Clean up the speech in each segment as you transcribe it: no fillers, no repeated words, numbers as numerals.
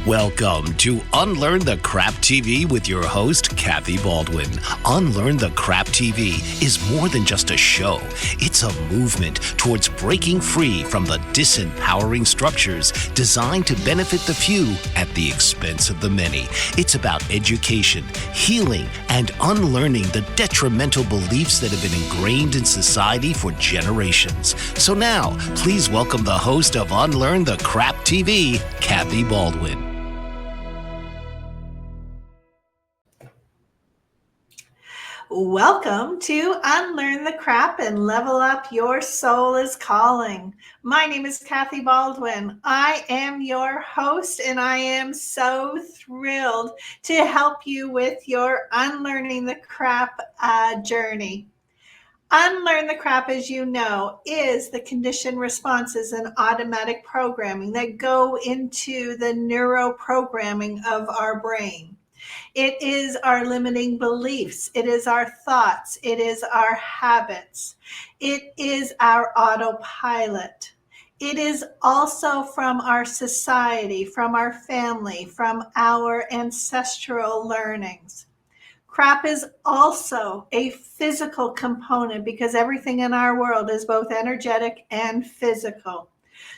Welcome to Unlearn the Crap TV with your host, Kathy Baldwin. Unlearn the Crap TV is more than just a show. It's a movement towards breaking free from the disempowering structures designed to benefit the few at the expense of the many. It's about education, healing, and unlearning the detrimental beliefs that have been ingrained in society for generations. So now, please welcome the host of Unlearn the Crap TV, Kathy Baldwin. Welcome to Unlearn the Crap and Level Up Your Soul is Calling. My name is Kathy Baldwin. I am your host, and I am so thrilled to help you with your Unlearning the Crap journey. Unlearn the Crap, as you know, is the conditioned responses and automatic programming that go into the neuroprogramming of our brain. It is our limiting beliefs. It is our thoughts. It is our habits. It is our autopilot. It is also from our society, from our family, from our ancestral learnings. Crap is also a physical component because everything in our world is both energetic and physical.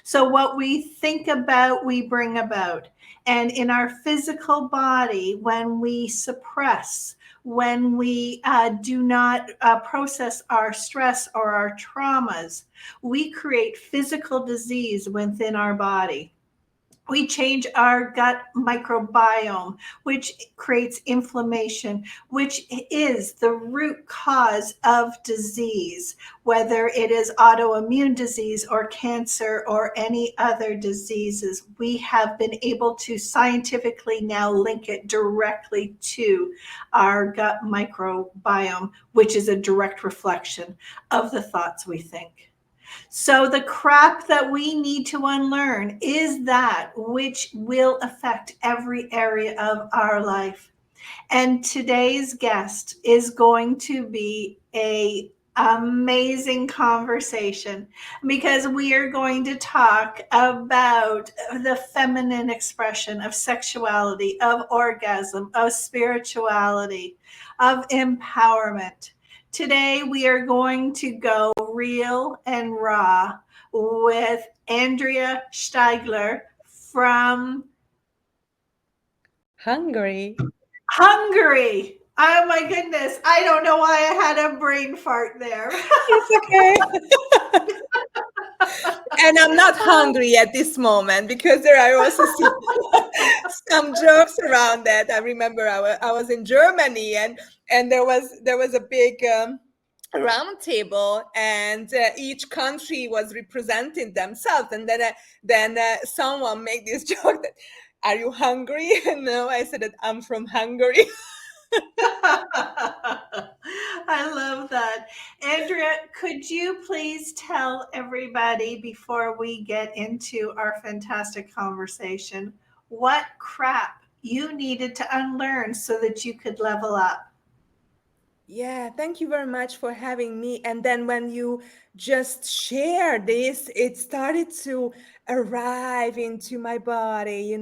So what we think about, we bring about. And in our physical body, when we suppress, when we do not process our stress or our traumas, we create physical disease within our body. We change our gut microbiome, which creates inflammation, which is the root cause of disease, whether it is autoimmune disease or cancer or any other diseases. We have been able to scientifically now link it directly to our gut microbiome, which is a direct reflection of the thoughts we think. So the crap that we need to unlearn is that which will affect every area of our life. And today's guest is going to be an amazing conversation because we are going to talk about the feminine expression of sexuality, of orgasm, of spirituality, of empowerment. Today, we are going to go real and raw with Andrea Steigler from Hungary. Oh my goodness. I don't know why I had a brain fart there. It's okay. And I'm not hungry at this moment because there are also some jokes around that. I remember I was in Germany and there was a big round table, and each country was representing themselves, and then someone made this joke that, "Are you hungry?" And no, I said that I'm from Hungary. I love that. Andrea, could you please tell everybody before we get into our fantastic conversation what crap you needed to unlearn so that you could level up? Yeah, thank you very much for having me. And then when you just share this, it started to arrive into my body,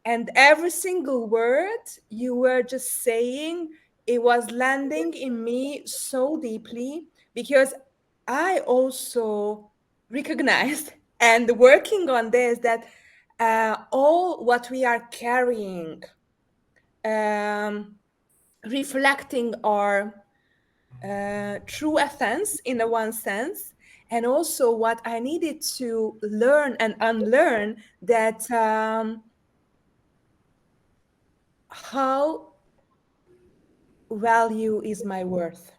and every single word you were just saying, it was landing in me so deeply because I also recognized and working on this that all what we are carrying, reflecting our true essence in a one sense, and also what I needed to learn and unlearn, that how value is my worth.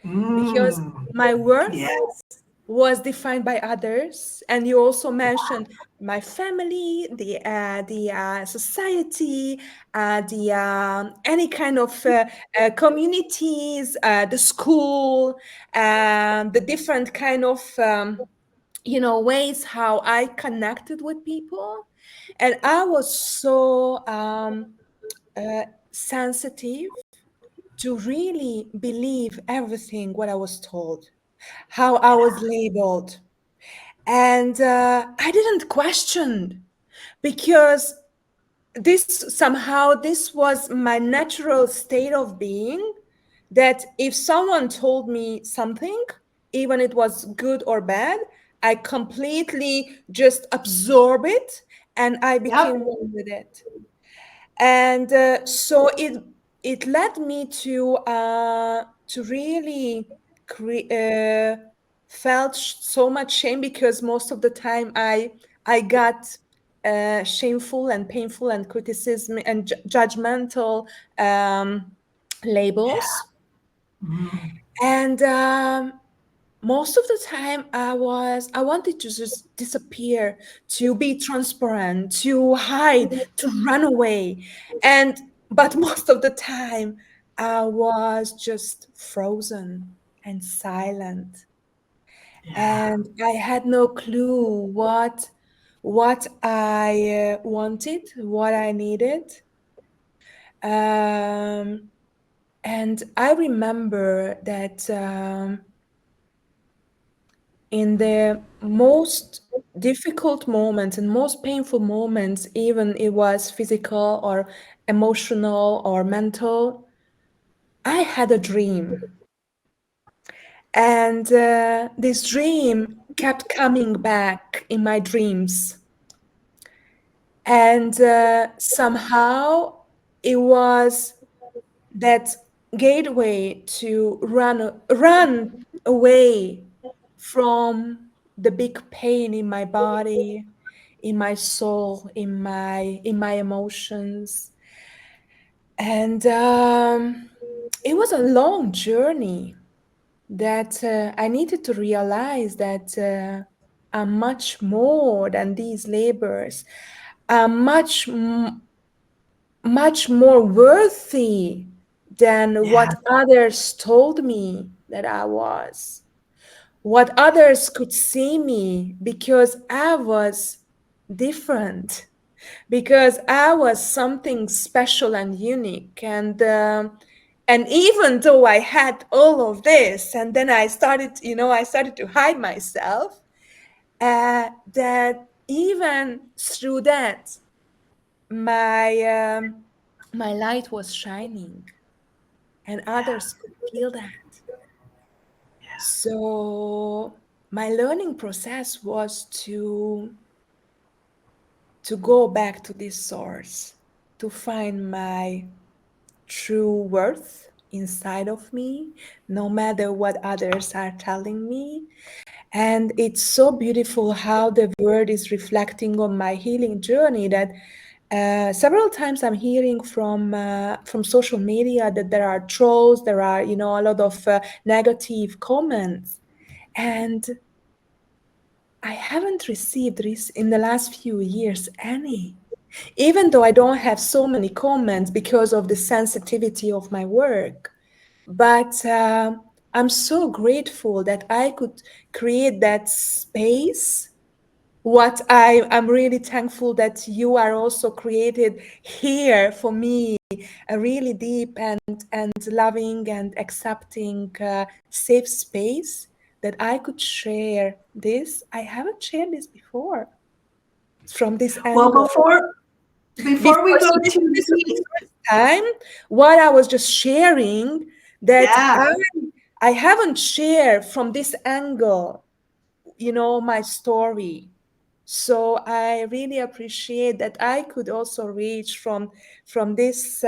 Because my worth was defined by others, and you also mentioned my family, the society, the any kind of communities, the school, the different kind of ways how I connected with people, and I was so sensitive to really believe everything what I was told, how I was labeled. And I didn't question because this was my natural state of being, that if someone told me something, even it was good or bad, I completely just absorb it and I Yep. became one with it. And so it led me to really felt so much shame, because most of the time I got shameful and painful and criticism and judgmental um, labels. Mm. And most of the time I wanted to just disappear, to be transparent, to hide, to run away. And but most of the time I was just frozen and silent, Yeah. and I had no clue what I wanted, what I needed. um and I remember that in the most difficult moments and most painful moments, even it was physical or emotional or mental, I had a dream. And this dream kept coming back in my dreams. And somehow it was that gateway to run away from the big pain in my body, in my soul, in my emotions. And it was a long journey, that I needed to realize that I'm much more than these labors. I'm much more worthy than Yeah. what others told me that I was, what others could see me, because I was different, because I was something special and unique. And even though I had all of this, and then I started to hide myself, that even through that, my my light was shining, and Yeah. others could feel that. So my learning process was to go back to this source, to find my true worth inside of me, no matter what others are telling me. And it's so beautiful how the word is reflecting on my healing journey, that several times I'm hearing from social media that there are trolls, there are a lot of negative comments, and I haven't received this in the last few years any. Even though I don't have so many comments because of the sensitivity of my work, but I'm so grateful that I could create that space. I'm really thankful that you are also created here for me, a really deep and loving and accepting safe space, that I could share this. I haven't shared this before from this Well, angle. before we Before, go so too this was the deep, first time what I was just sharing, that yeah. I haven't shared from this angle, my story. So I really appreciate that I could also reach from this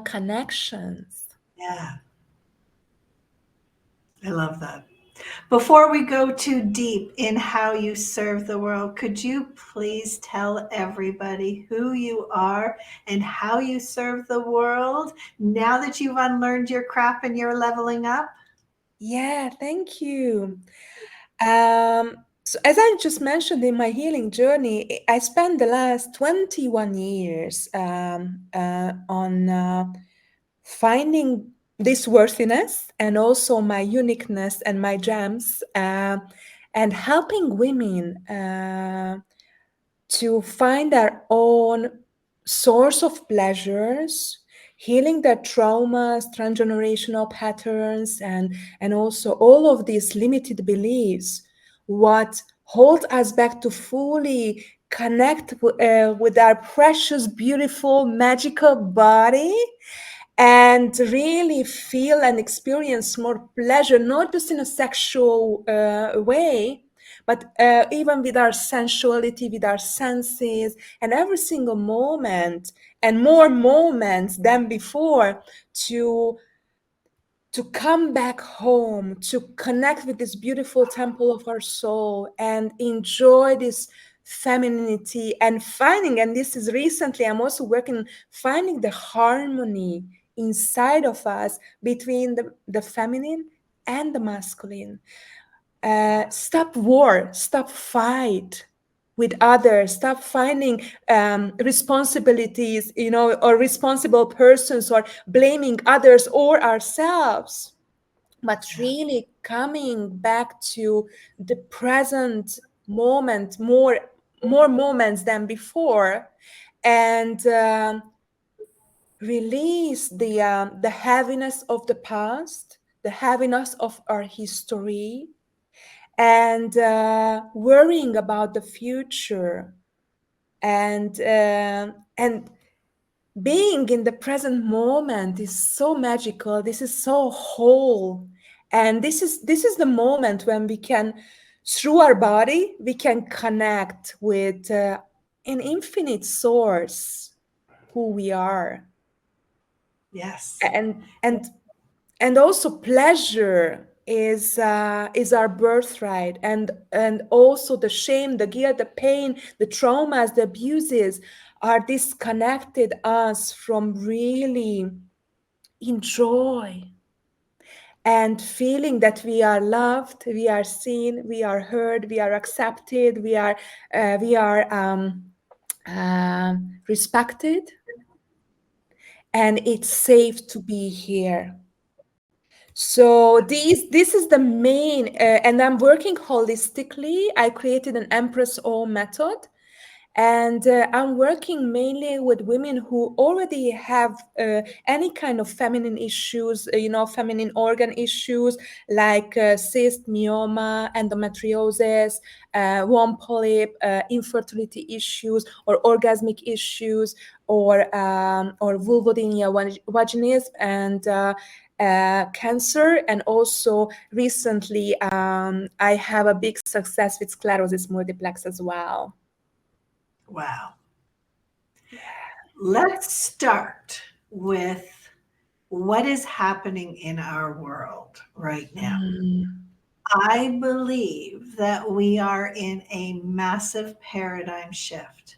connections. Yeah. I love that. Before we go too deep in how you serve the world, could you please tell everybody who you are and how you serve the world now that you've unlearned your crap and you're leveling up? Yeah, thank you. So as I just mentioned, in my healing journey, I spent the last 21 years on finding this worthiness, and also my uniqueness and my gems, and helping women to find their own source of pleasures, healing their traumas, transgenerational patterns, and also all of these limited beliefs, what hold us back to fully connect with our precious, beautiful, magical body and really feel and experience more pleasure, not just in a sexual way, but even with our sensuality, with our senses, and every single moment, and more moments than before, to come back home, to connect with this beautiful temple of our soul and enjoy this femininity and finding, and this is recently, I'm also working, finding the harmony inside of us between the feminine and the masculine. Stop war, stop fight with others, stop finding responsibilities, or responsible persons, or blaming others or ourselves, but Yeah. really coming back to the present moment, more moments than before, and release the heaviness of the past, the heaviness of our history, and worrying about the future, and being in the present moment is so magical. This is so whole, and this is the moment when we can, through our body, we can connect with an infinite source, who we are, Yes. and also pleasure is our birthright, and also the shame, the guilt, the pain, the traumas, the abuses are disconnected us from really enjoy and feeling that we are loved, we are seen, we are heard, we are accepted, we are respected, and it's safe to be here. So this is the main, and I'm working holistically. I created an Empress O method, and I'm working mainly with women who already have any kind of feminine issues, feminine organ issues like cyst, myoma, endometriosis, womb polyp, infertility issues, or orgasmic issues, or vulvodynia vaginis, and cancer. And also recently, I have a big success with sclerosis multiplex as well. Wow. Let's start with what is happening in our world right now. Mm, I believe that we are in a massive paradigm shift.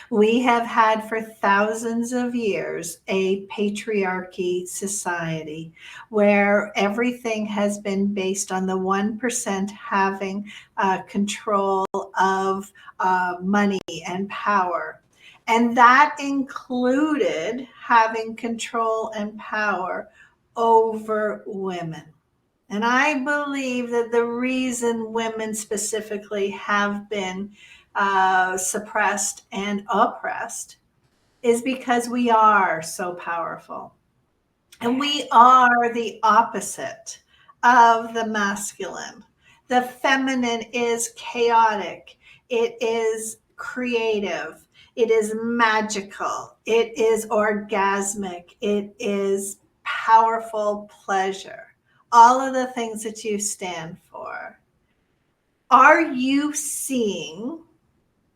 We have had for thousands of years a patriarchy society where everything has been based on the 1% having control of money and power. And that included having control and power over women. And I believe that the reason women specifically have been suppressed and oppressed is because we are so powerful. And we are the opposite of the masculine. The feminine is chaotic, it is creative, it is magical, it is orgasmic, it is powerful pleasure. All of the things that you stand for. Are you seeing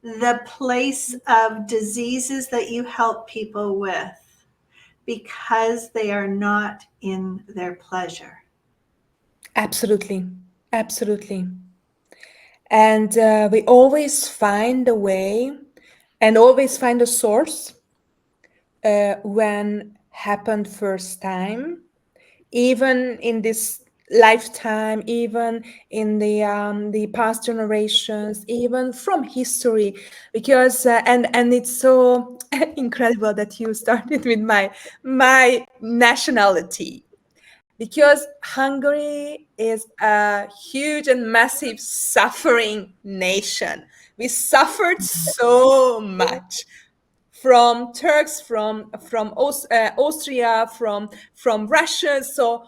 the place of diseases that you help people with because they are not in their pleasure? absolutely, absolutely. And we always find a way and always find a source when happened first time, even in this lifetime, even in the past generations, even from history, because and it's so incredible that you started with my nationality, because Hungary is a huge and massive suffering nation. We suffered so much from Turks, from Austria, from Russia. So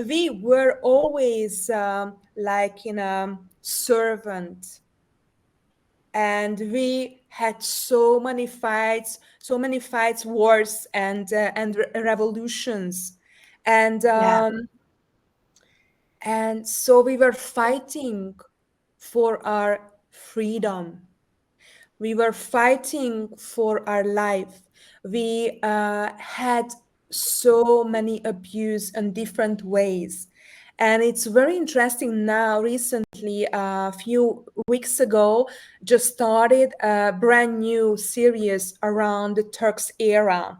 we were always like in a servant and we had so many fights, wars, and revolutions, and Yeah. um, and so we were fighting for our freedom. We were fighting for our life. We had so many abuse in different ways. And it's very interesting now, recently, a few weeks ago, just started a brand new series around the Turks era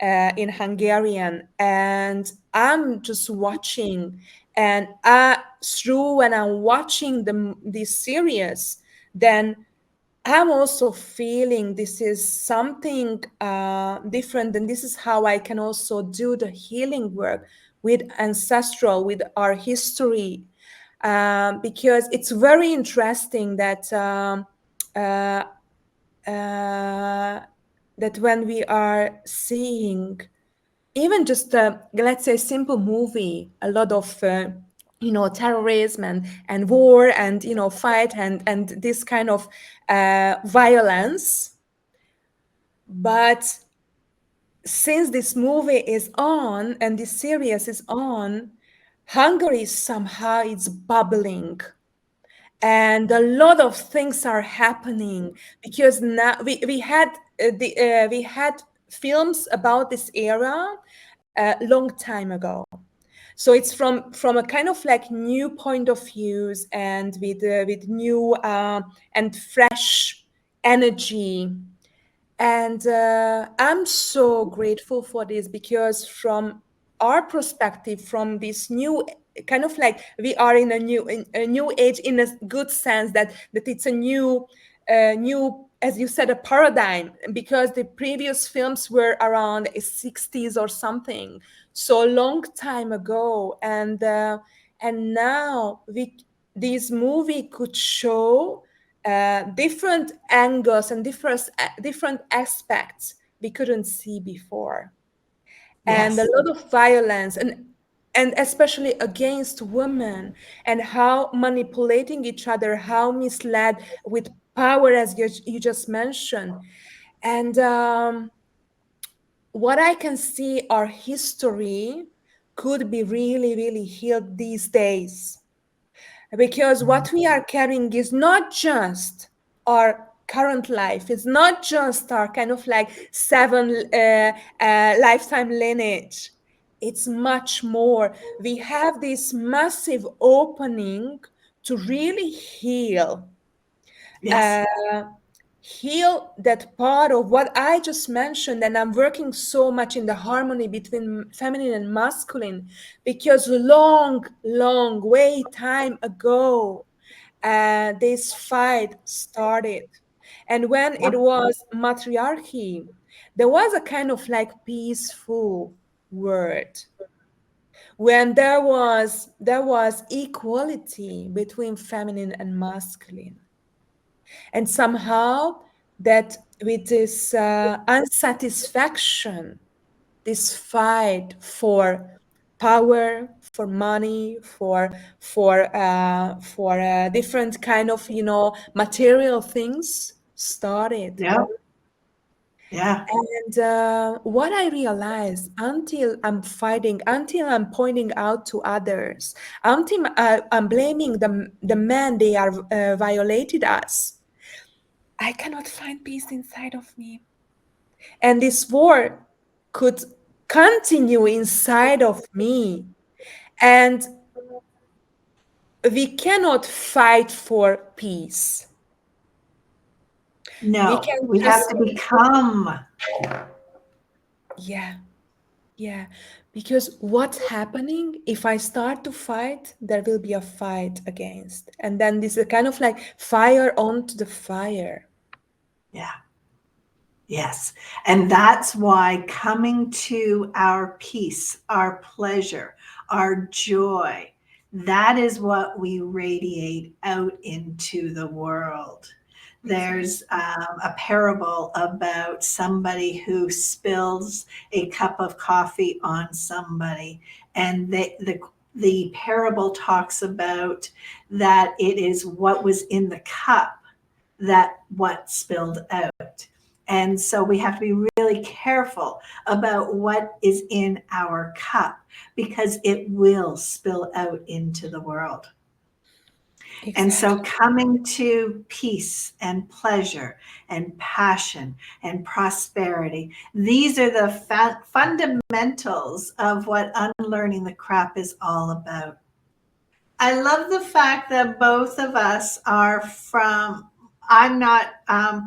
in Hungarian. And I'm just watching, and when I'm watching this series, then I'm also feeling this is something different, and this is how I can also do the healing work with ancestral, with our history, because it's very interesting uh, uh, that when we are seeing even just let's say simple movie, a lot of terrorism and war and fight and this kind of violence, but since this movie is on and this series is on, Hungary somehow it's bubbling, and a lot of things are happening because now we had films about this era a long time ago. So it's from a kind of like new point of views, and with new and fresh energy. And I'm so grateful for this, because from our perspective, from this new kind of like we are in a new age, in a good sense that it's a new, as you said, a paradigm, because the previous films were around the 60s or something, so long time ago. And now this movie could show different angles and different aspects we couldn't see before, and a Yes. lot of violence, and especially against women, and how manipulating each other, how misled with power, as you just mentioned. And what I can see, our history could be really, really healed these days, because what we are carrying is not just our current life, it's not just our kind of like seven lifetime lineage, it's much more. We have this massive opening to really Yes. uh, heal that part of what I just mentioned. And I'm working so much in the harmony between feminine and masculine, because long way time ago, this fight started. And when Yeah. it was matriarchy, there was a kind of like peaceful word. When there was equality between feminine and masculine, and somehow that with this unsatisfaction, this fight for power, for money, for different kind of material things started. Yeah. Yeah. And what I realized, until I'm fighting, until I'm pointing out to others, until I'm blaming the men they are violated us, I cannot find peace inside of me. And this war could continue inside of me. And we cannot fight for peace. We No, can we have just, to become. yeah, yeah. Because what's happening, if I start to fight, there will be a fight against. And then this is kind of like fire onto the fire. Yeah. Yes. And that's why coming to our peace, our pleasure, our joy, that is what we radiate out into the world. Exactly. There's a parable about somebody who spills a cup of coffee on somebody, and the parable talks about that it is what was in the cup that what spilled out. And so we have to be really careful about what is in our cup because it will spill out into the world. And so Exactly. coming to peace and pleasure and passion and prosperity, these are the fundamentals of what unlearning the crap is all about. I love the fact that both of us are from, I'm not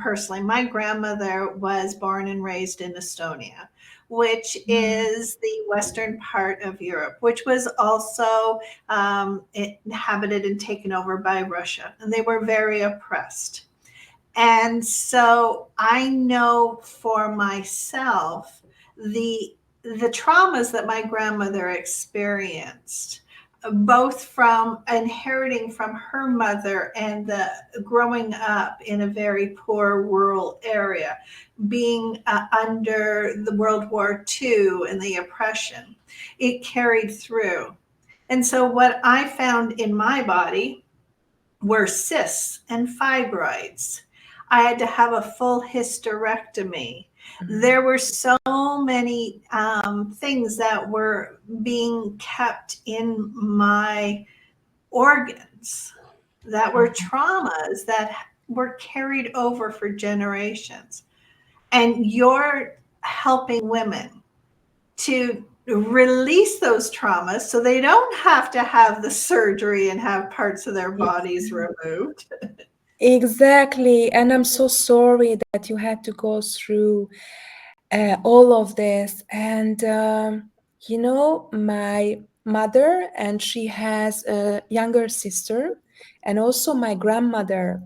personally, my grandmother was born and raised in Estonia, which Mm. is the western part of Europe, which was also inhabited and taken over by Russia. And they were very oppressed. And so I know for myself the traumas that my grandmother experienced, both from inheriting from her mother and the growing up in a very poor rural area, being under the World War II and the oppression, it carried through. And so what I found in my body were cysts and fibroids. I had to have a full hysterectomy. Mm. There were so many things that were being kept in my organs that were Mhm. traumas that were carried over for generations. And you're helping women to release those traumas so they don't have to have the surgery and have parts of their bodies removed. Exactly. And I'm so sorry that you had to go through all of this. And, my mother, and she has a younger sister, and also my grandmother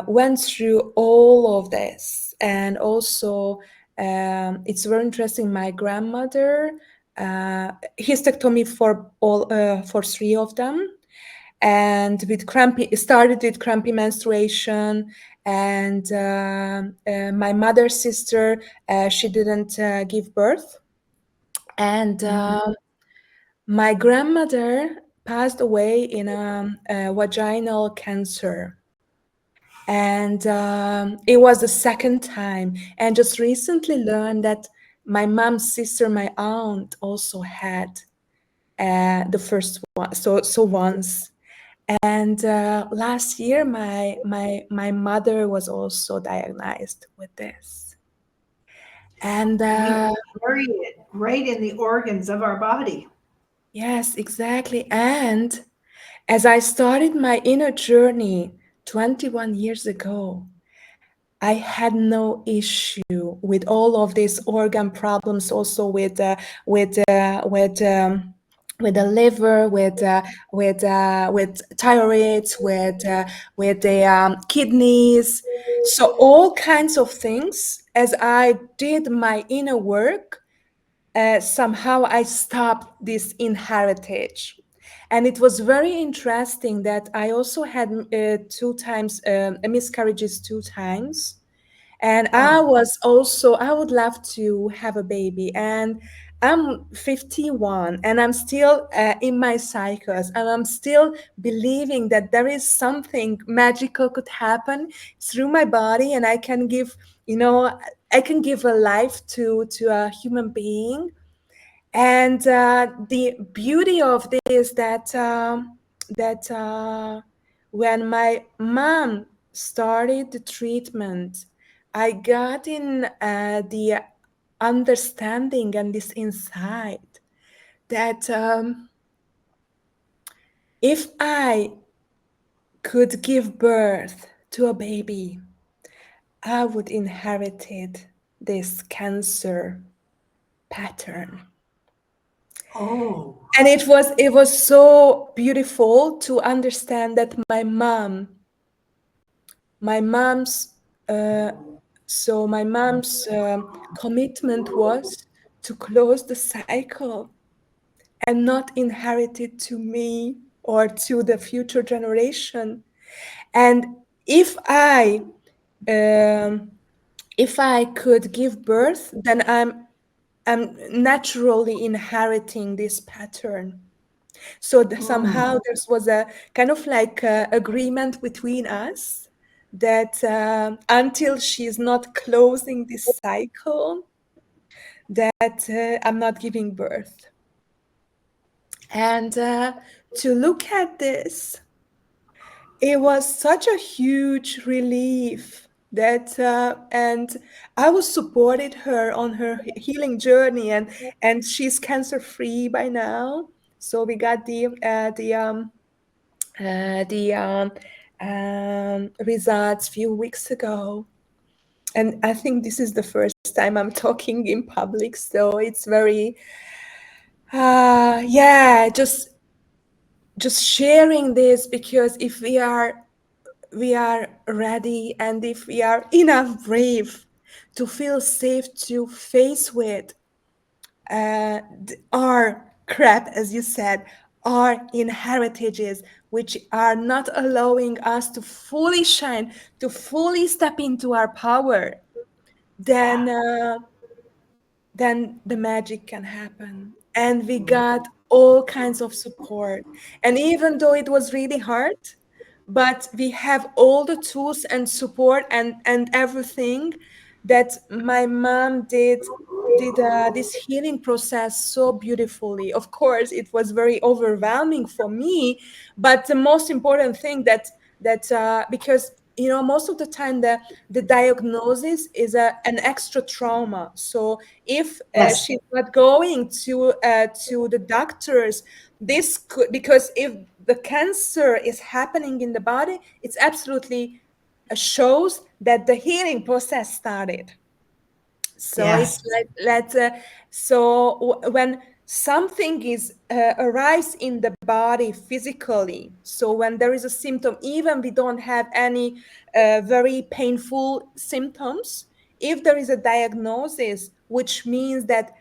went through all of this. And also, it's very interesting. My grandmother, hysterectomy for three of them, and with crampy, it started with crampy menstruation. And my mother's sister, she didn't give birth. And my grandmother passed away in a vaginal cancer. And it was the second time. And just recently learned that my mom's sister, my aunt, also had the first one. So once. And last year, my mother was also diagnosed with this. And We carry it right in the organs of our body. yes, exactly. And as I started my inner journey 21 years ago, I had no issue with all of these organ problems, also with with with the liver, with thyroid, with the kidneys, so all kinds of things. As I did my inner work, somehow I stopped this inheritage. And it was very interesting that I also had two times miscarriages, two times. And I Oh, was also, I would love to have a baby. And I'm 51 and I'm still in my cycles, and I'm still believing that there is something magical could happen through my body, and I can give, you know, I can give a life to a human being. And the beauty of this that when my mom started the treatment, I got in the understanding and this insight that if I could give birth to a baby, I would inherit this cancer pattern. oh, And it was so beautiful to understand that my mom's uh, my mom's commitment was to close the cycle and not inherit it to me or to the future generation. And if I um, if I could give birth, then I'm naturally inheriting this pattern. So mm, somehow there was a kind of like agreement between us that until she's not closing this cycle, that I'm not giving birth. And to look at this, it was such a huge relief that and I was supported her on her healing journey, and she's cancer free by now. So we got the results few weeks ago, and I think this is the first time I'm talking in public, so it's very yeah, just sharing this, because if we are ready, and if we are enough brave to feel safe to face with our crap, as you said, our inheritages, which are not allowing us to fully shine, to fully step into our power, then then the magic can happen. And we got all kinds of support. And even though it was really hard, but we have all the tools and support and everything, that my mom did this healing process so beautifully. Of course, it was very overwhelming for me, but the most important thing that because most of the time the diagnosis is an extra trauma. So if Yes. she's not going to the doctors, this could, because if the cancer is happening in the body, it's absolutely shows that the healing process started. So it's Yes. like when something is arise in the body physically, so when there is a symptom, even we don't have any very painful symptoms, if there is a diagnosis, which means that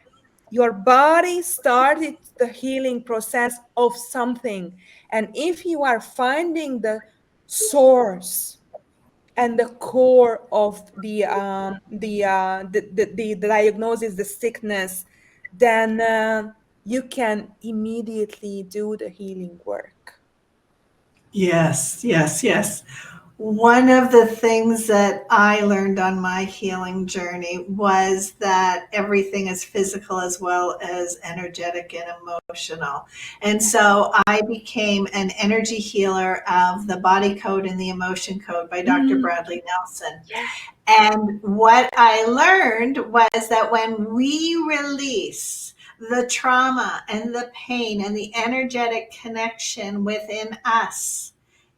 your body started the healing process of something. And if you are finding the source and the core of the diagnosis, the sickness, then you can immediately do the healing work. Yes, yes, yes. One of the things that I learned on my healing journey was that everything is physical as well as energetic and emotional. And so I became an energy healer of the body code and the emotion code by Dr. Mm, Bradley Nelson. yeah. And what I learned was that when we release the trauma and the pain and the energetic connection within us,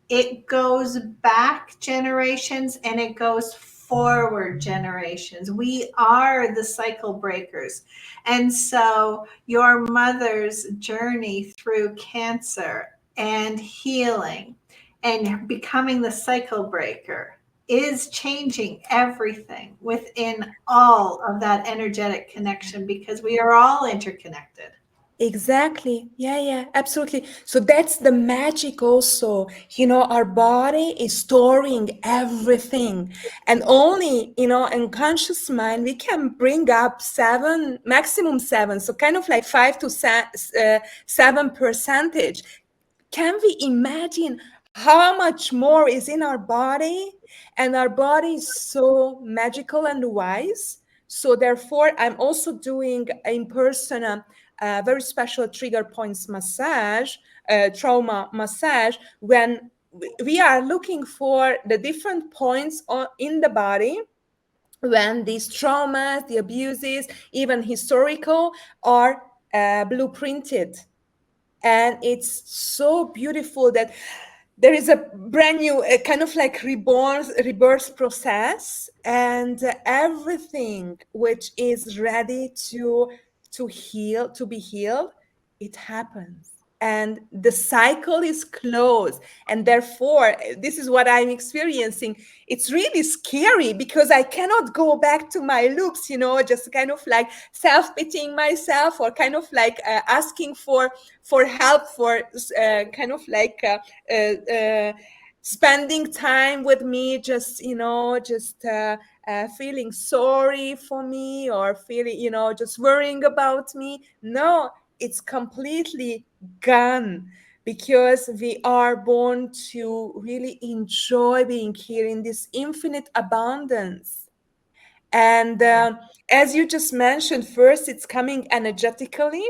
it goes back generations and it goes forward generations. We are the cycle breakers. And so your mother's journey through cancer and healing and becoming the cycle breaker is changing everything within all of that energetic connection because we are all interconnected. Exactly. Yeah, yeah, absolutely. So that's the magic also. Our body is storing everything. And only, in conscious mind, we can bring up seven, maximum seven. So kind of like 7%. Can we imagine how much more is in our body? And our body is so magical and wise. So therefore, I'm also doing in person a very special trigger points massage, trauma massage, when we are looking for the different points in the body when these traumas, the abuses, even historical, are blueprinted. And it's so beautiful that there is a brand new kind of like reborn rebirth process, and everything which is ready to heal, to be healed, it happens, and the cycle is closed. And therefore, this is what I'm experiencing. It's really scary because I cannot go back to my loops, just kind of like self-pitying myself, or kind of like asking for help, for kind of like spending time with me, just feeling sorry for me, or feeling, just worrying about me. No, it's completely gone. because we are born to really enjoy being here in this infinite abundance. And as you just mentioned, first it's coming energetically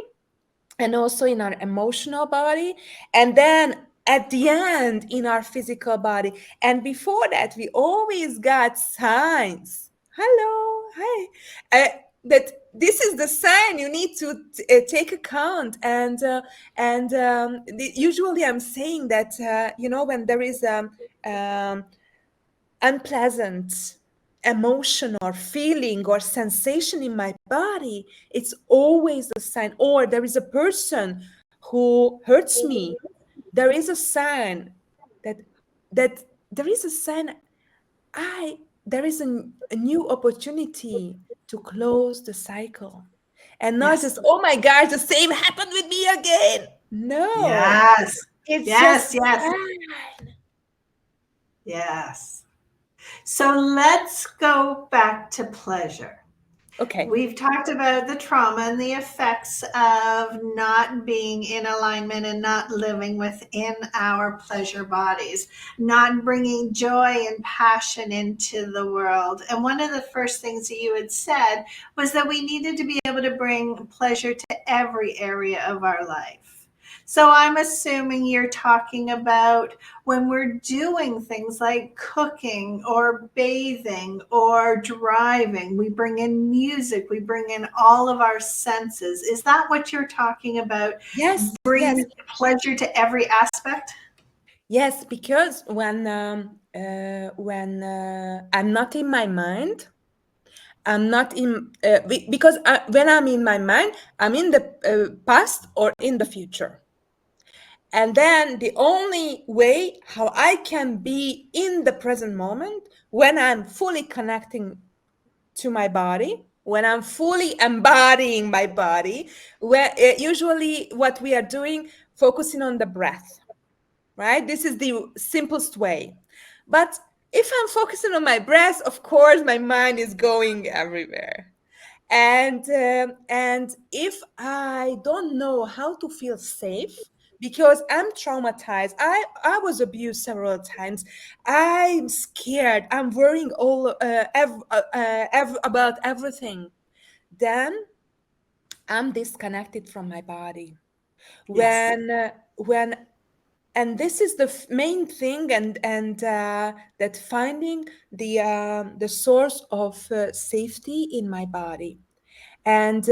and also in our emotional body, and then at the end in our physical body. And before that, we always got signs. Hello, hi. That this is the sign you need to take account. And usually I'm saying that when there is um, unpleasant emotion or feeling or sensation in my body, it's always a sign. Or there is a person who hurts me, there is a sign that that there is a sign. I there is a new opportunity to close the cycle, and not Yes. just, oh my gosh, the same happened with me again. No, Yes. it's Yes. just Yes. Yes. So let's go back to pleasure. okay. We've talked about the trauma and the effects of not being in alignment and not living within our pleasure bodies, not bringing joy and passion into the world. And one of the first things that you had said was that we needed to be able to bring pleasure to every area of our life. So I'm assuming you're talking about when we're doing things like cooking or bathing or driving, we bring in music, we bring in all of our senses. Is that what you're talking about? Yes, yes. Bringing pleasure to every aspect? Yes, because when I'm not in my mind, I'm not in because when I'm in my mind, I'm in the past or in the future. And then the only way how I can be in the present moment, when I'm fully connecting to my body, when I'm fully embodying my body, where usually what we are doing, focusing on the breath, right? This is the simplest way. But if I'm focusing on my breath, of course, my mind is going everywhere. And if I don't know how to feel safe, because I'm traumatized, I was abused several times, I'm scared, I'm worrying about everything, then I'm disconnected from my body. Yes. When and this is the main thing, and that finding the source of safety in my body. And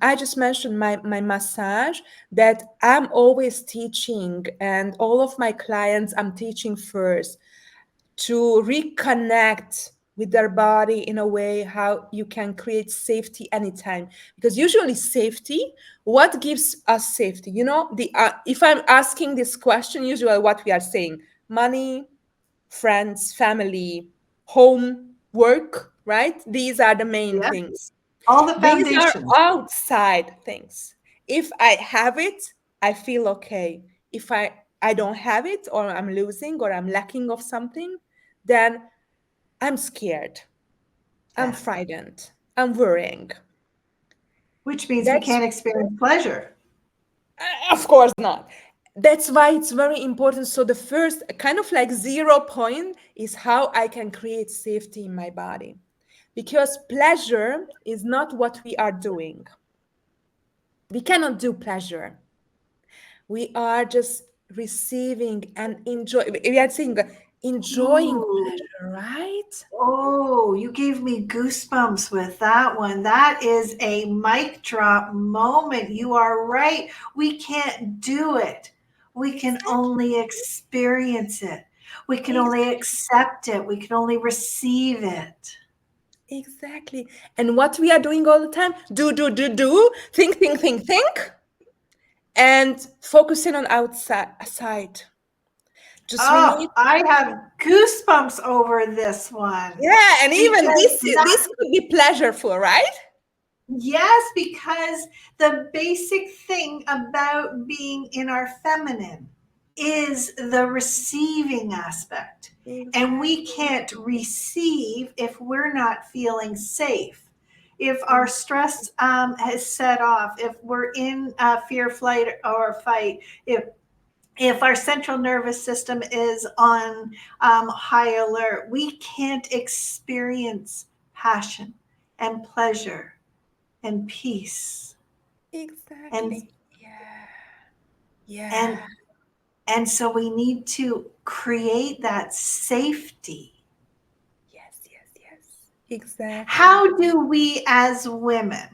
I just mentioned my massage, that I'm always teaching, and all of my clients I'm teaching first to reconnect with their body in a way how you can create safety anytime. Because usually safety, what gives us safety, the if I'm asking this question, usually what we are saying: money, friends, family, home, work, right? These are the main Yeah. things. All the These are foundations. outside things. If I have it, I feel okay. If I don't have it, or I'm losing, or I'm lacking of something, then I'm scared. I'm Yes. frightened. I'm worrying. Which means we That's can't experience pleasure. of course not. That's why it's very important. So the first kind of like 0 point is how I can create safety in my body. Because pleasure is not what we are doing. We cannot do pleasure. We are just receiving and enjoy. We are saying enjoying Ooh. pleasure, right? Oh, you gave me goosebumps with that one. That is a mic drop moment. You are right. We can't do it. We can Exactly. only experience it. We can only Exactly. accept it. We can only receive it. Exactly. And what we are doing all the time, do, think, and focusing on outside. Just we Oh, need, I have goosebumps over this one yeah, and even because this could be pleasureful, right? yes, because the basic thing about being in our feminine is the receiving aspect. And we Exactly. can't receive if we're not feeling safe. If our stress has set off, if we're in fear, flight, or fight, if If our central nervous system is on high alert, we can't experience passion and pleasure and peace. And Exactly. Yeah. and Yeah. and so we need to create that safety. Yes, yes, yes. Exactly. How do we as women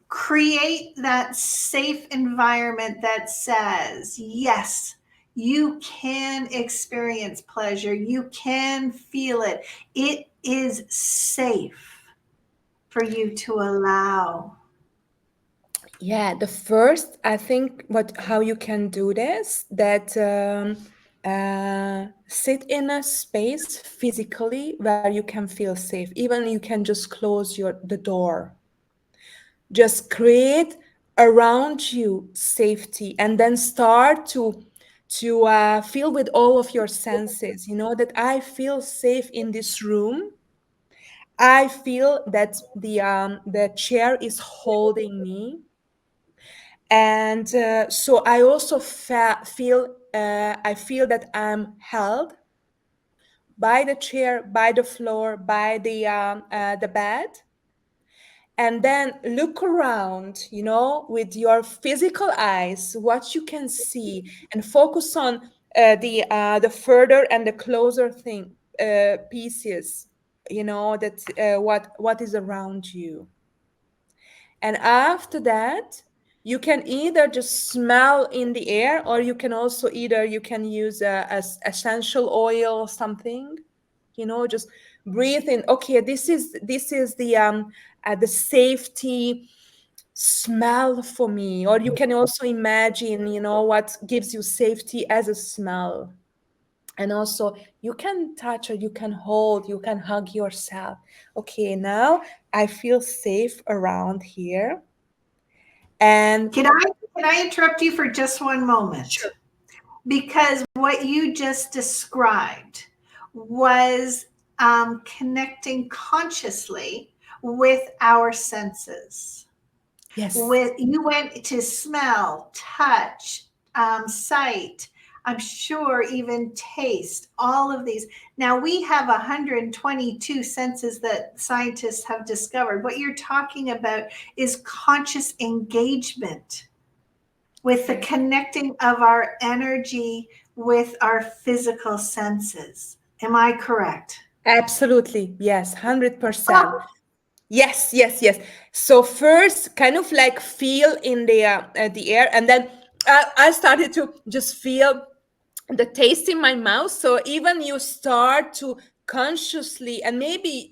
create that safe environment that says, yes, you can experience pleasure, you can feel it, it is safe for you to allow? Yeah, the first, I think, what how you can do this, that sit in a space physically where you can feel safe. Even you can just close the door. Just create around you safety, and then start to feel with all of your senses. You know that I feel safe in this room. I feel that the chair is holding me, and so I also feel I feel that I'm held by the chair, by the floor, by the bed. And then look around, with your physical eyes, what you can see, and focus on the further and the closer thing pieces, that what is around you. And after that, you can either just smell in the air, or you can also either you can use essential oil or something. Just breathe in. Okay, this is the safety smell for me. Or you can also imagine, what gives you safety as a smell. And also you can touch, or you can hold, you can hug yourself. Okay, now I feel safe around here. And Can I interrupt you for just one moment? sure. Because what you just described was connecting consciously with our senses. Yes. With you went to smell, touch, sight, I'm sure even taste, all of these. Now we have 122 senses that scientists have discovered. What you're talking about is conscious engagement with the Yes. connecting of our energy with our physical senses. Am I correct? Absolutely. Yes. 100%. Oh, Yes, yes, yes. So first, kind of like feel in the air, and then I started to just feel the taste in my mouth. So even you start to consciously, and maybe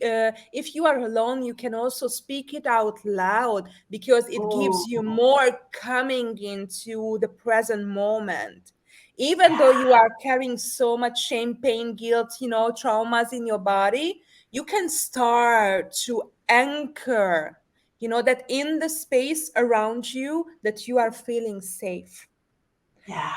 if you are alone, you can also speak it out loud, because it gives oh, you more coming into the present moment. Even though yeah, you are carrying so much shame, pain, guilt, traumas in your body, you can start to anchor, that in the space around you, that you are feeling safe. yeah.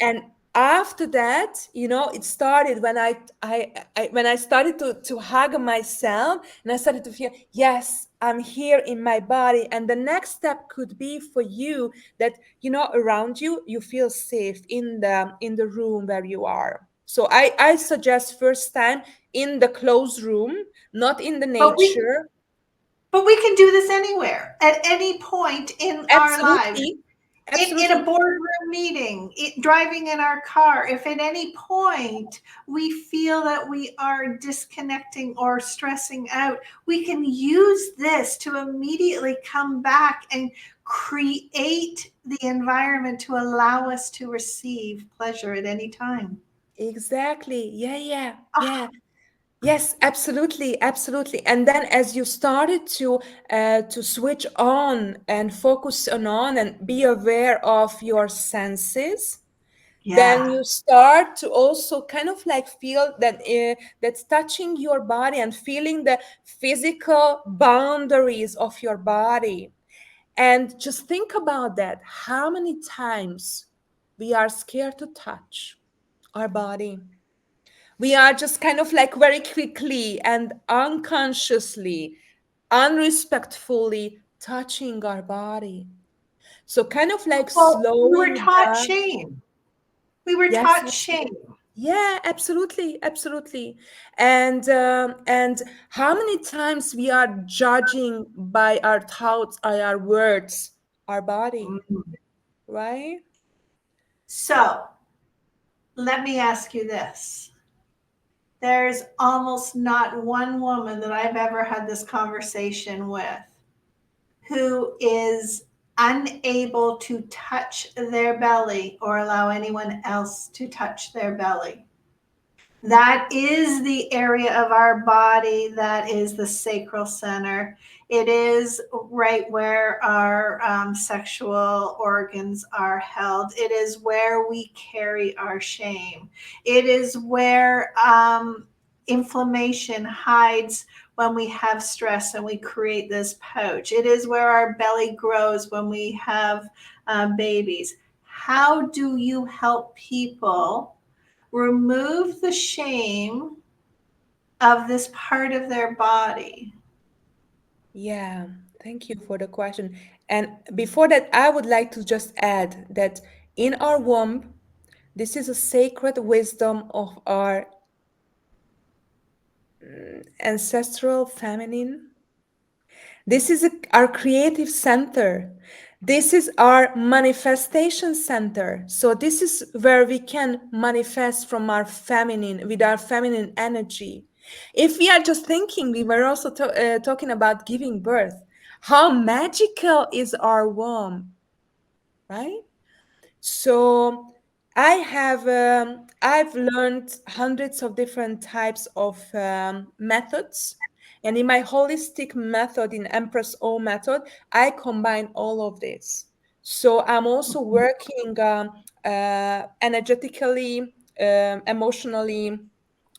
And after that, it started when I started to hug myself, and I started to feel, yes, I'm here in my body. And the next step could be for you that, around you, you feel safe in the room where you are. So I suggest first time in the closed room, not in the But we nature. but we can do this anywhere at any point in our lives. Absolutely. In a Absolutely. boardroom meeting, driving in our car, if at any point we feel that we are disconnecting or stressing out, we can use this to immediately come back and create the environment to allow us to receive pleasure at any time. Exactly. Yeah, yeah, Ah, yeah. Yes, absolutely, absolutely. And then as you started to switch on and focus on and be aware of your senses, then yeah, you start to also kind of like feel that's touching your body and feeling the physical boundaries of your body. And just think about that. How many times we are scared to touch our body? We are just kind of like very quickly and unconsciously, unrespectfully touching our body. So kind of like well, we were slowing taught down. shame. We were Yes, taught shame. yeah, absolutely, absolutely. And how many times we are judging by our thoughts, by our words, our body, Mhm. right? So let me ask you this. There's almost not one woman that I've ever had this conversation with who is unable to touch their belly or allow anyone else to touch their belly. That is the area of our body that is the sacral center. It is right where our sexual organs are held. It is where we carry our shame. It is where inflammation hides when we have stress and we create this pouch. It is where our belly grows when we have babies. How do you help people remove the shame of this part of their body? Yeah, thank you for the question. And before that, I would like to just add that in our womb, this is a sacred wisdom of our ancestral feminine. This is our creative center. This is our manifestation center. So, this is where we can manifest from our feminine, with our feminine energy. If we are just thinking, we were also talking about giving birth. How magical is our womb, right? So I've learned hundreds of different types of methods, and in my holistic method, in Empress O method, I combine all of this. So I'm also working energetically, emotionally,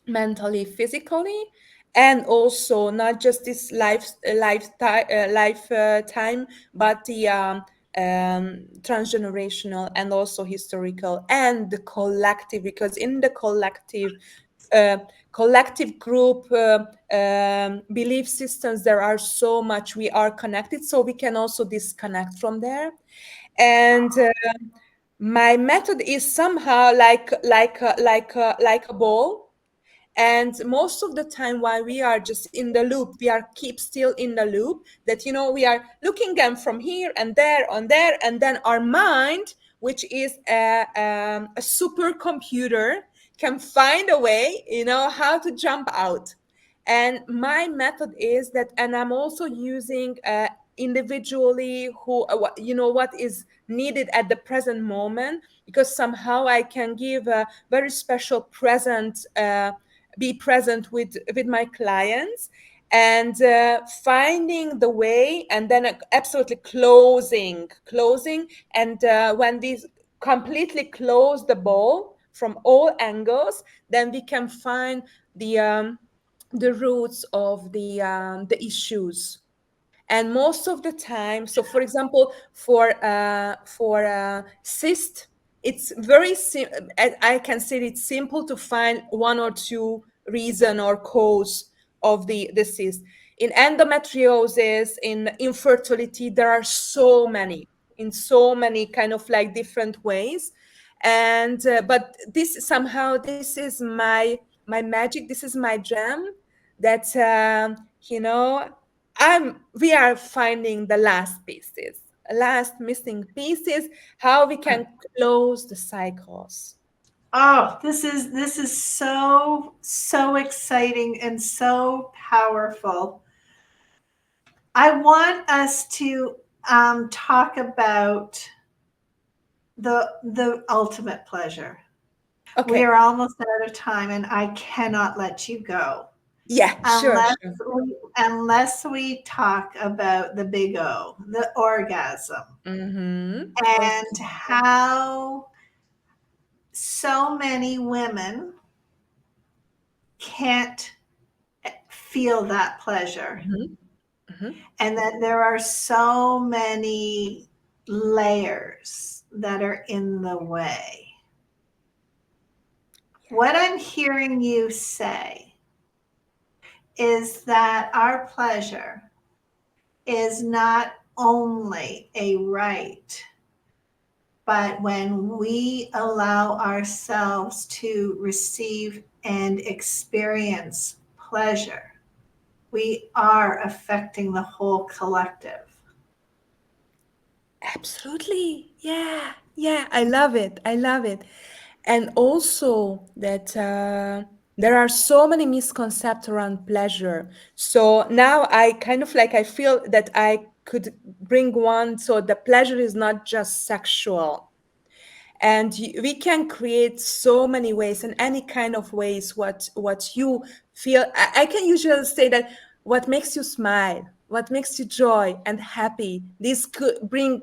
mentally, physically, and also not just this lifetime, but the transgenerational and also historical and the collective, because in the uh, collective group belief systems, there are so much, we are connected, so we can also disconnect from there. And my method is somehow like a ball, and most of the time while we are just in the loop, we are keep still in the loop, that we are looking them from here and there on there, and then our mind, which is a supercomputer, can find a way how to jump out. And my method is that, and I'm also using individually who what is needed at the present moment, because somehow I can give a very special present, be present with my clients, and finding the way, and then absolutely closing, and when we completely close the ball from all angles, then we can find the roots of the issues. And most of the time, so for example, for cyst, it's I can say it's simple to find one or two reason or cause of the cyst. In endometriosis, in infertility, there are so many, in so many kind of like different ways. And but this somehow, this is my magic, this is my gem, that you know I'm we are finding the last missing pieces, how we can close the cycles. Oh, this is so exciting and so powerful. I want us to talk about the ultimate pleasure. We Okay. are almost out of time, and I cannot let you go Yeah, sure, unless sure. we talk about the big O, the orgasm, Mm-hmm. and how so many women can't feel that pleasure, Mm-hmm. Mm-hmm. and that there are so many layers that are in the way. What I'm hearing you say is that our pleasure is not only a right, But when we allow ourselves to receive and experience pleasure, we are affecting the whole collective. Absolutely. Yeah. Yeah. I love it. I love it. And also that there are so many misconceptions around pleasure. So now I kind of like, I feel that I could bring one. So the pleasure is not just sexual, and we can create so many ways and any kind of ways what you feel. I can usually say that what makes you smile, what makes you joy and happy, this could bring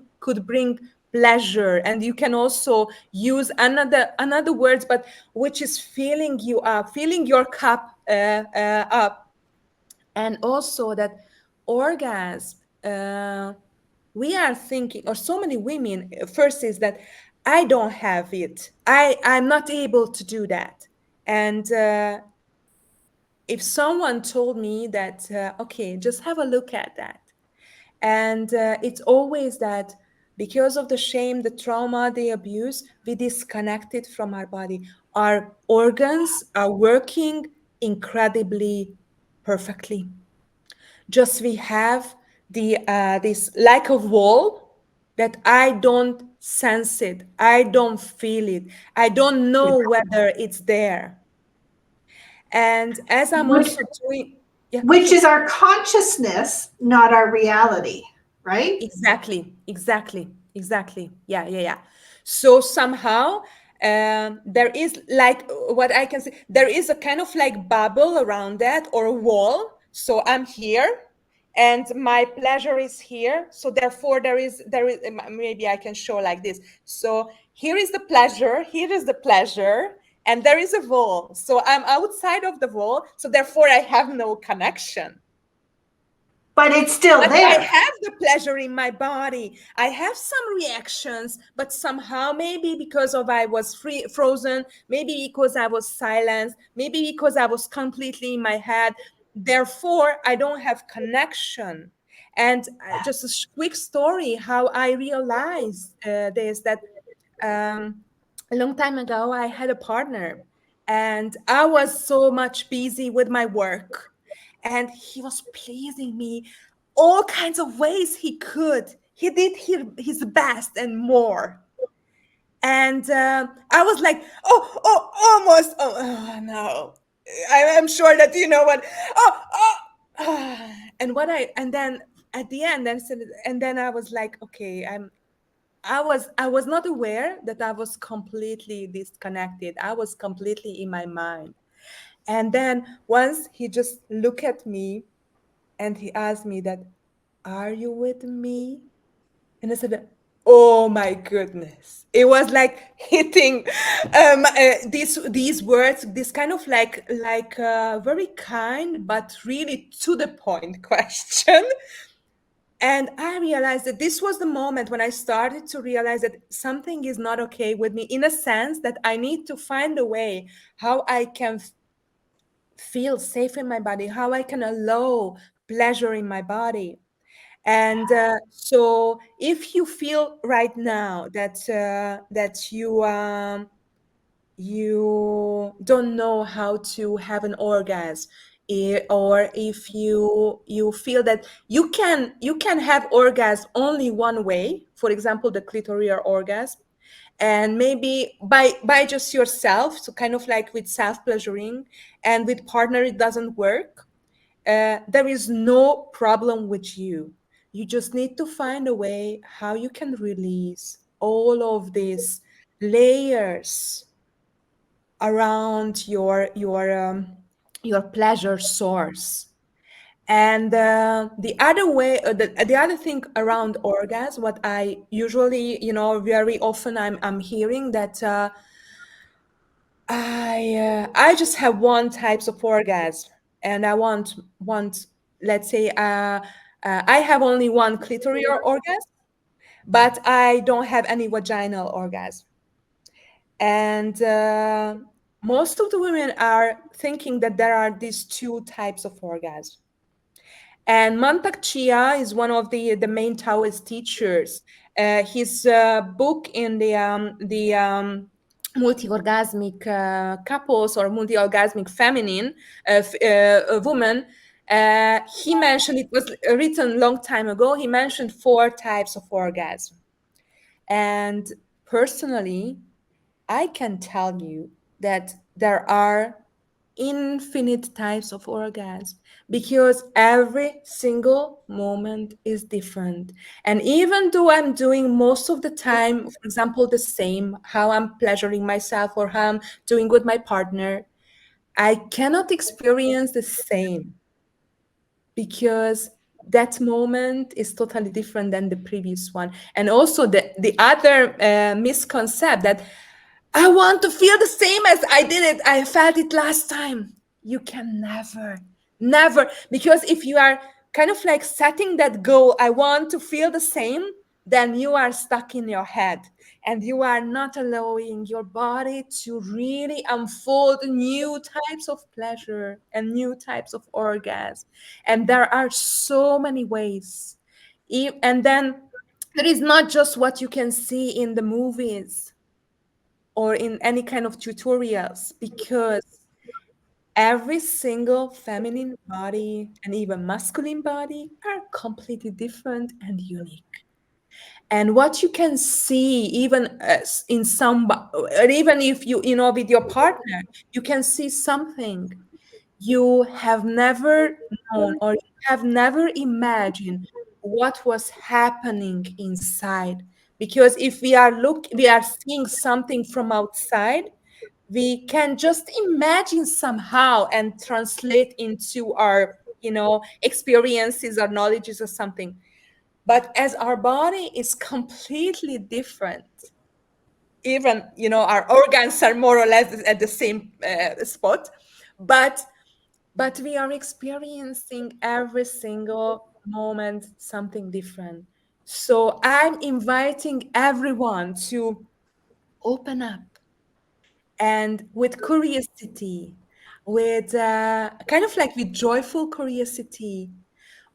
pleasure. And you can also use another words, but which is filling you up, filling your cup up. And also that orgasm, we are thinking, or so many women, first is that I don't have it, I'm not able to do that. And if someone told me that okay, just have a look at that. And it's always that because of the shame, the trauma, the abuse, we disconnected from our body. Our organs are working incredibly perfectly, just we have the this like a wall that I don't sense it, I don't feel it, I don't know whether it's there. And as I'm Which, also doing, yeah, which sure. is our consciousness, not our reality, right? Exactly, exactly, exactly. Yeah, yeah, yeah. So somehow there is like what I can say, there is a kind of like bubble around that or a wall. So I'm here and my pleasure is here. So therefore there is maybe I can show like this. So here is the pleasure, here is the pleasure, and there is a wall. So I'm outside of the wall. So therefore I have no connection. But it's still But I there. have the pleasure in my body. I have some reactions, but somehow maybe because of I was frozen, maybe because I was silenced, maybe because I was completely in my head. Therefore, I don't have connection. And just a quick story how I realized this, that um, a long time ago I had a partner and I was so much busy with my work, and he was pleasing me all kinds of ways he could. He did his best and more. And I was like, almost. Oh no. I'm sure that you know what. And what and then at the end, and then I was like, okay, I was not aware that I was completely disconnected. I was completely in my mind. And then once he just looked at me and he asked me that, are you with me? And I said, oh my goodness. It was like hitting these words, this kind of like very kind but really to the point question. And I realized that this was the moment when I started to realize that something is not okay with me, in a sense that I need to find a way how I can feel safe in my body, how I can allow pleasure in my body. And so, if you feel right now that you don't know how to have an orgasm, or if you feel that you can have orgasm only one way, for example, the clitoral orgasm, and maybe by just yourself, so kind of like with self pleasuring, and with partner it doesn't work, there is no problem with you. You just need to find a way how you can release all of these layers around your pleasure source. And the other way, the other thing around orgasm, what I usually, very often I'm hearing that I just have one types of orgasm, and I want let's say I have only one clitoral orgasm, but I don't have any vaginal orgasm. And most of the women are thinking that there are these two types of orgasm. And Mantak Chia is one of the main Taoist teachers. His book in the multi-orgasmic couples or multi-orgasmic feminine woman, he mentioned, it was written long time ago, he mentioned 4 types of orgasm. And personally, I can tell you that there are infinite types of orgasm because every single moment is different. And even though I'm doing most of the time, for example, the same, how I'm pleasuring myself or how I'm doing with my partner, I cannot experience the same because that moment is totally different than the previous one. And also the other misconcept that I want to feel the same as I felt it last time. You can never, because if you are kind of like setting that goal, I want to feel the same, then you are stuck in your head and you are not allowing your body to really unfold new types of pleasure and new types of orgasm. And there are so many ways. And then there is not just what you can see in the movies or in any kind of tutorials, because every single feminine body and even masculine body are completely different and unique. And what you can see, even in some, or even if you know, with your partner, you can see something you have never known or you have never imagined what was happening inside. Because if we are seeing something from outside, we can just imagine somehow and translate into our, experiences or knowledges or something. But as our body is completely different, even, our organs are more or less at the same spot, but we are experiencing every single moment something different. So I'm inviting everyone to open up and with curiosity, with kind of like with joyful curiosity,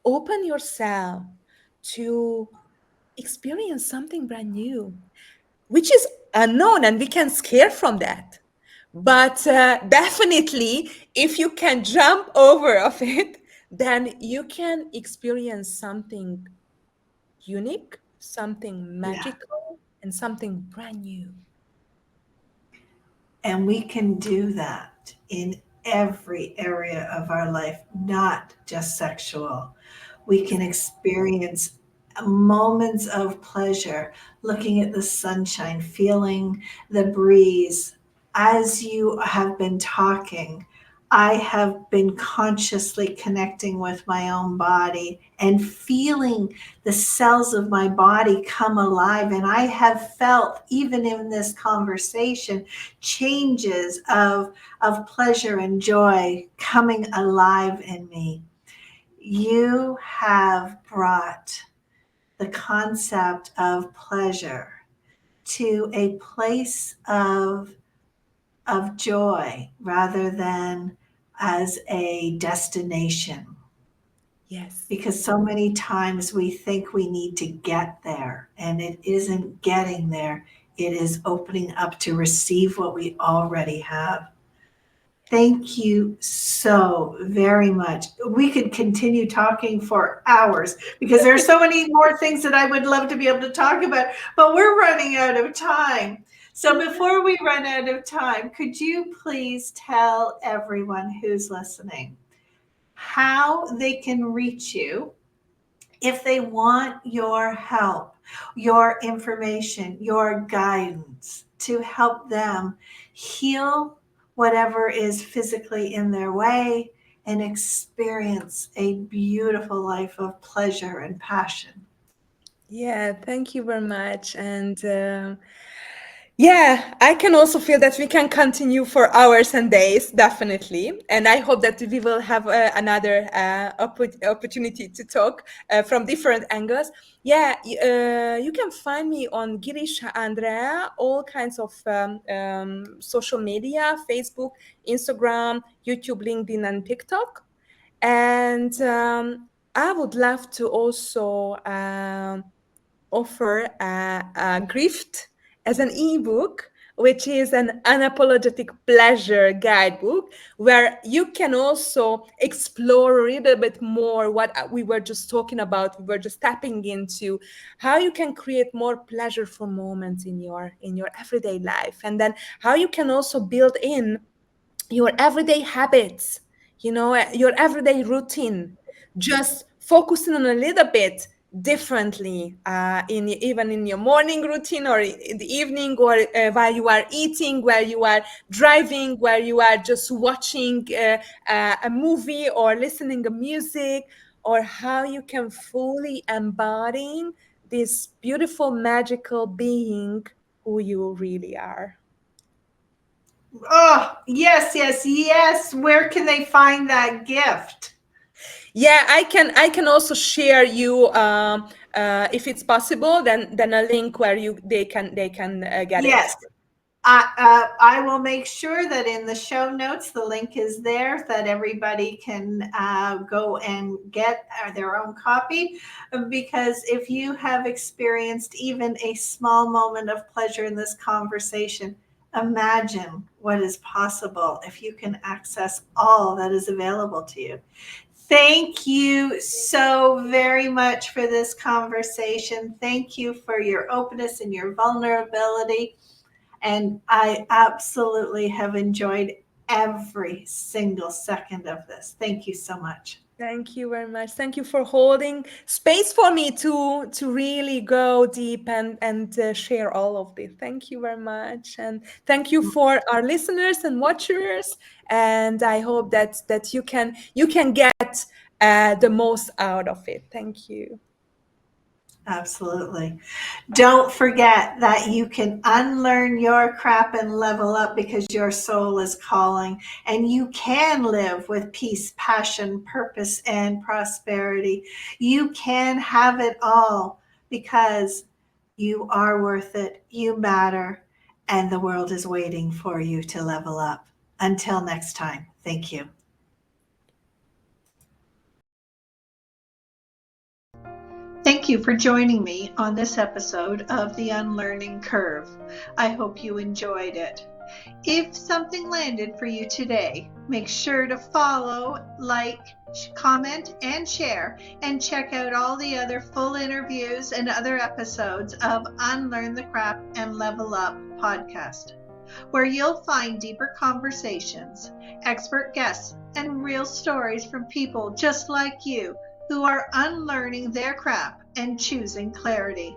open yourself to experience something brand new, which is unknown, and we can scare from that. But definitely, if you can jump over of it, then you can experience something unique, something Yeah. magical, and something brand new. And we can do that in every area of our life, not just sexual. We can Exactly. experience moments of pleasure, looking at the sunshine, feeling the breeze. As you have been talking, I have been consciously connecting with my own body and feeling the cells of my body come alive. And I have felt, even in this conversation, changes of pleasure and joy coming alive in me. You have brought the concept of pleasure to a place of joy rather than as a destination. Yes. Because so many times we think we need to get there, and it isn't getting there, it is opening up to receive what we already have. Thank you so very much. We could continue talking for hours because there are so many more things that I would love to be able to talk about, but we're running out of time. So before we run out of time, could you please tell everyone who's listening how they can reach you if they want your help, your information, your guidance to help them heal whatever is physically in their way and experience a beautiful life of pleasure and passion? Yeah, thank you very much. And yeah, I can also feel that we can continue for hours and days, definitely. And I hope that we will have another opportunity to talk from different angles. Yeah, you can find me on Girisha Andrea, all kinds of social media: Facebook, Instagram, YouTube, LinkedIn, and TikTok. And I would love to also offer a gift as an ebook, which is an unapologetic pleasure guidebook, where you can also explore a little bit more what we were just talking about. We were just tapping into how you can create more pleasureful moments in your everyday life, and then how you can also build in your everyday habits, your everyday routine, just focusing on a little bit differently even in your morning routine, or in the evening, or while you are eating, where you are driving, where you are just watching a movie or listening to music, or how you can fully embody this beautiful magical being who you really are. Oh, yes, yes, yes. Where can they find that gift? Yeah, I can also share you if it's possible, then a link where you they can get it. Yes. I will make sure that in the show notes, the link is there that everybody can go and get their own copy. Because if you have experienced even a small moment of pleasure in this conversation, imagine what is possible if you can access all that is available to you. Thank you so very much for this conversation. Thank you for your openness and your vulnerability. And I absolutely have enjoyed every single second of this. Thank you so much. Thank you very much. Thank you for holding space for me to really go deep and share all of this. Thank you very much, and thank you for our listeners and watchers. And I hope that you can get the most out of it. Thank you. Absolutely. Don't forget that you can unlearn your crap and level up because your soul is calling, and you can live with peace, passion, purpose, and prosperity. You can have it all because you are worth it. You matter, and the world is waiting for you to level up. Until next time, thank you. Thank you for joining me on this episode of The Unlearning Curve. I hope you enjoyed it. If something landed for you today, make sure to follow, like, comment, and share, and check out all the other full interviews and other episodes of Unlearn the Crap and Level Up podcast, where you'll find deeper conversations, expert guests, and real stories from people just like you who are unlearning their crap and choosing clarity.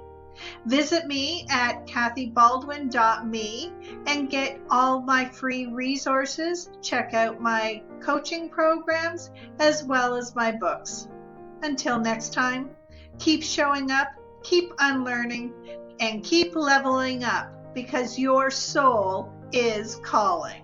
Visit me at kathybaldwin.me and get all my free resources. Check out my coaching programs as well as my books. Until next time, keep showing up, keep unlearning, and keep leveling up because your soul is calling.